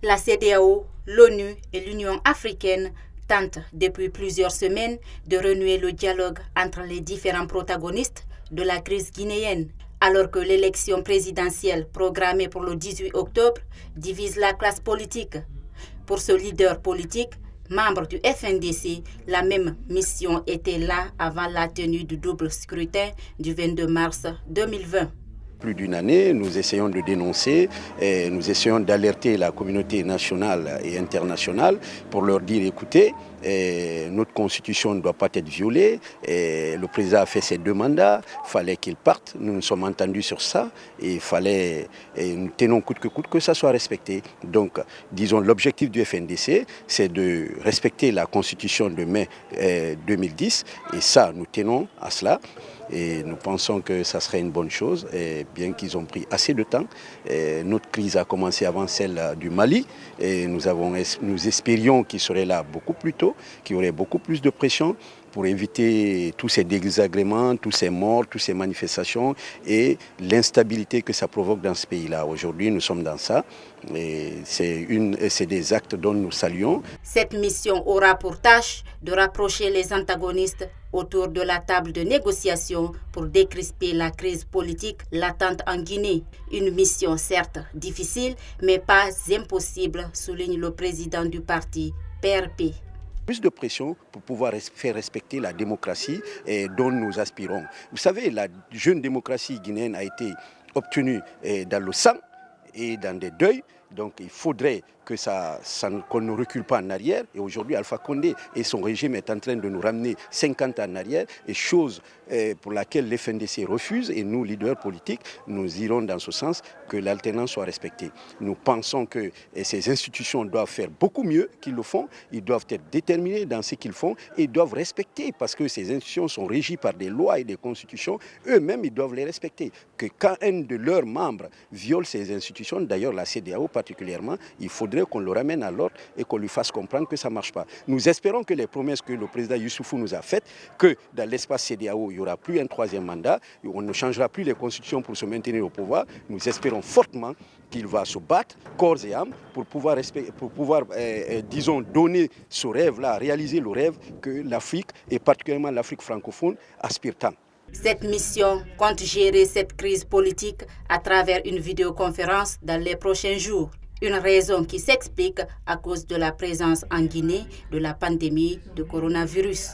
La CEDEAO, l'ONU et l'Union africaine tentent depuis plusieurs semaines de renouer le dialogue entre les différents protagonistes de la crise guinéenne, alors que l'élection présidentielle programmée pour le 18 octobre divise la classe politique. Pour ce leader politique, membre du FNDC, la même mission était là avant la tenue du double scrutin du 22 mars 2020. Plus d'une année, nous essayons de dénoncer, et nous essayons d'alerter la communauté nationale et internationale pour leur dire écoutez, notre constitution ne doit pas être violée, le président a fait ses 2 mandats, il fallait qu'il parte, nous nous sommes entendus sur ça, et nous tenons coûte que ça soit respecté. Donc, disons, l'objectif du FNDC, c'est de respecter la constitution de mai 2010, et ça, nous tenons à cela. Et nous pensons que ça serait une bonne chose, et bien qu'ils ont pris assez de temps. Notre crise a commencé avant celle du Mali, et nous espérions qu'ils seraient là beaucoup plus tôt, qu'il y aurait beaucoup plus de pression pour éviter tous ces désagréments, tous ces morts, toutes ces manifestations et l'instabilité que ça provoque dans ce pays-là. Aujourd'hui, nous sommes dans ça et c'est des actes dont nous saluons. Cette mission aura pour tâche de rapprocher les antagonistes autour de la table de négociation pour décrisper la crise politique latente en Guinée. Une mission certes difficile, mais pas impossible, souligne le président du parti PRP. Plus de pression pour pouvoir faire respecter la démocratie dont nous aspirons. Vous savez, la jeune démocratie guinéenne a été obtenue dans le sang et dans des deuils. Donc il faudrait qu'on ne recule pas en arrière. Et aujourd'hui, Alpha Condé et son régime est en train de nous ramener 50 ans en arrière. Et chose pour laquelle l'FNDC refuse. Et nous, leaders politiques, nous irons dans ce sens que l'alternance soit respectée. Nous pensons que ces institutions doivent faire beaucoup mieux qu'ils le font. Ils doivent être déterminés dans ce qu'ils font et ils doivent respecter. Parce que ces institutions sont régies par des lois et des constitutions. Eux-mêmes, ils doivent les respecter. Que quand un de leurs membres viole ces institutions, d'ailleurs la CEDEAO particulièrement, il faudrait qu'on le ramène à l'ordre et qu'on lui fasse comprendre que ça ne marche pas. Nous espérons que les promesses que le président Youssoufou nous a faites, que dans l'espace CEDEAO, il n'y aura plus un 3e mandat, on ne changera plus les constitutions pour se maintenir au pouvoir. Nous espérons fortement qu'il va se battre corps et âme pour pouvoir disons, donner ce rêve-là, réaliser le rêve que l'Afrique, et particulièrement l'Afrique francophone, aspire tant. Cette mission compte gérer cette crise politique à travers une vidéoconférence dans les prochains jours. Une raison qui s'explique à cause de la présence en Guinée de la pandémie de coronavirus.